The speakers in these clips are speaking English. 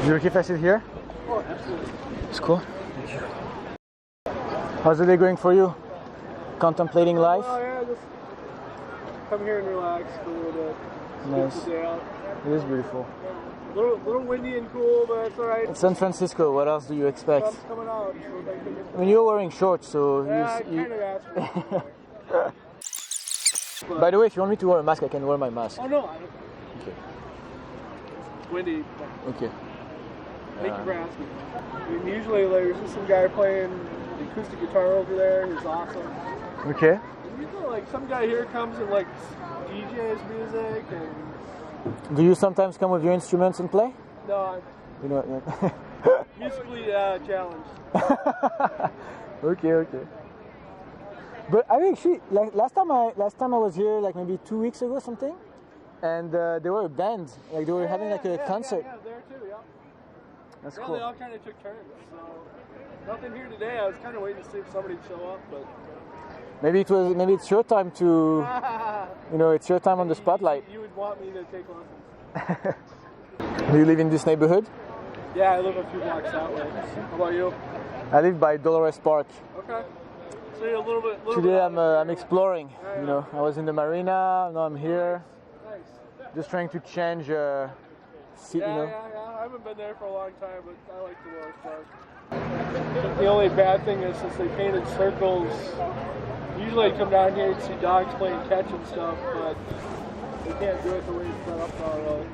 Is it okay if I sit here? Oh, absolutely. It's cool. Thank you. How's the day going for you? Contemplating life? Well, yeah, just come here and relax for a little bit. Nice. Get the day out. It is beautiful. A little windy and cool, but it's alright. It's San Francisco. What else do you expect? Sun's coming out. So thank goodness. I mean, you're wearing shorts, so Yeah, I you. kind of asked for it. By the way, if you want me to wear a mask, I can wear my mask. Oh no, I don't. Okay. It's windy. But Okay. thank you for asking. I mean, usually there's just some guy playing the acoustic guitar over there. He's awesome. Okay. And usually, like some guy here comes and like DJs music and. Do you sometimes come with your instruments and play? No, I'm You know. musically challenged. Okay. But I mean, actually, like last time I was here, like maybe 2 weeks ago, or something, and they were a band, like they were having like a concert. Yeah, there too. Yeah. That's Yeah, cool. they all kind of took turns. So nothing here today. I was kind of waiting to see if somebody would show up, but. Maybe it's your time to, it's your time on the spotlight. You would want me to take lessons. Do you live in this neighborhood? Yeah, I live a few blocks that way. How about you? I live by Dolores Park. Okay. So you're a little bit. Today bit I'm exploring. Yeah, You know, I was in the marina. Now I'm here, Nice. just trying to change. Yeah. Yeah. I haven't been there for a long time, but I like Dolores Park. The only bad thing is since they painted circles. Usually I come down here and see dogs playing catch and stuff, but they can't do it the way it's set up now, really.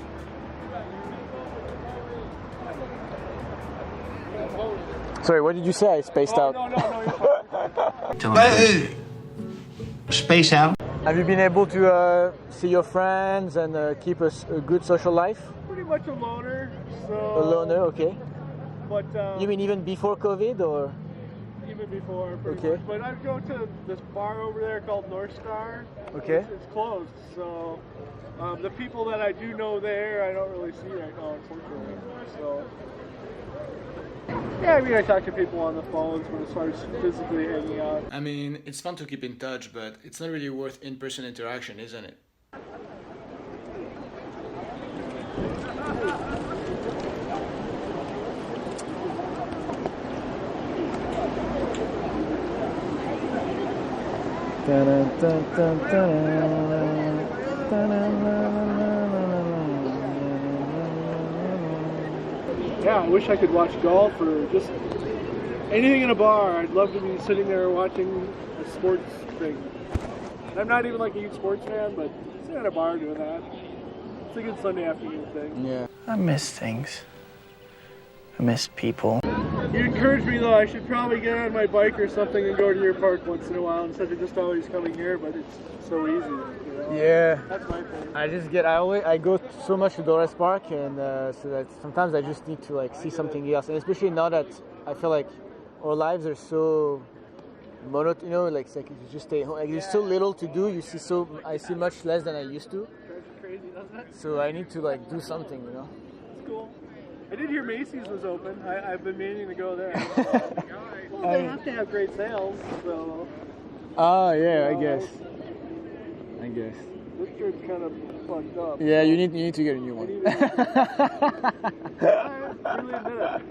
Sorry, what did you say? I spaced out. No, you're fine. Space out. Have you been able to see your friends and keep a good social life? Pretty much a loner, so... A loner, okay. But, You mean even before COVID, or? even before, pretty Okay. much. But I go to this bar over there called North Star. Okay. It's closed, so the people that I do know there, I don't really see right now, unfortunately. So, yeah, I mean, I talk to people on the phones, but as far as physically hanging out, I mean, it's fun to keep in touch, but it's not really worth in-person interaction, isn't it? yeah, I wish I could watch golf or just anything in a bar. I'd love to be sitting there watching a sports thing. And I'm not even like a huge sports fan, but sitting at a bar doing that. It's a good Sunday afternoon thing. Yeah. I miss things. I miss people. You encouraged me though, I should probably get on my bike or something and go to your park once in a while instead of just always coming here, but it's so easy. You know? Yeah. That's my thing. I go so much to Dolores Park, and so that sometimes I just need to like see something else, and especially now that I feel like our lives are so monotonous, like it's like you just stay home. Like there's so little to do. I see much less than I used to. That's crazy, doesn't it? So I need to like do something, It's cool. I did hear Macy's was open. I've been meaning to go there. Well, they have to have great sales, so... Oh yeah, I guess. This shirt's kind of fucked up. Yeah, you need to get a new one. I really admit it.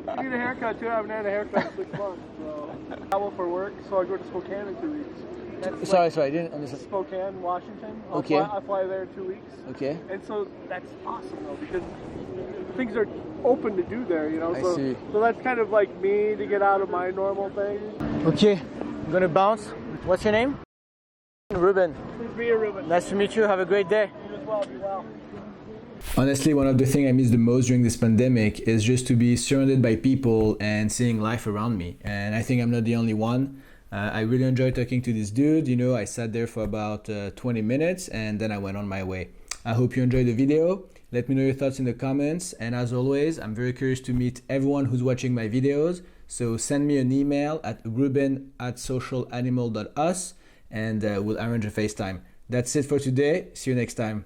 I need a haircut too. I haven't had a haircut in 6 months. So. I travel for work, so I go to Spokane in 2 weeks. That's Sorry, I didn't understand. Spokane, Washington. Okay. I fly there 2 weeks. Okay. And so that's awesome though, because things are open to do there, you know. I So, see. so that's kind of like me to get out of my normal thing. Okay, I'm gonna bounce. What's your name? Ruben. Please be a Ruben. Nice to meet you. Have a great day. You as well. Be well. Honestly, one of the things I miss the most during this pandemic is just to be surrounded by people and seeing life around me. And I think I'm not the only one. I really enjoyed talking to this dude. You know, I sat there for about 20 minutes and then I went on my way. I hope you enjoyed the video. Let me know your thoughts in the comments. And as always, I'm very curious to meet everyone who's watching my videos. So send me an email at ruben@socialanimal.us and we'll arrange a FaceTime. That's it for today. See you next time.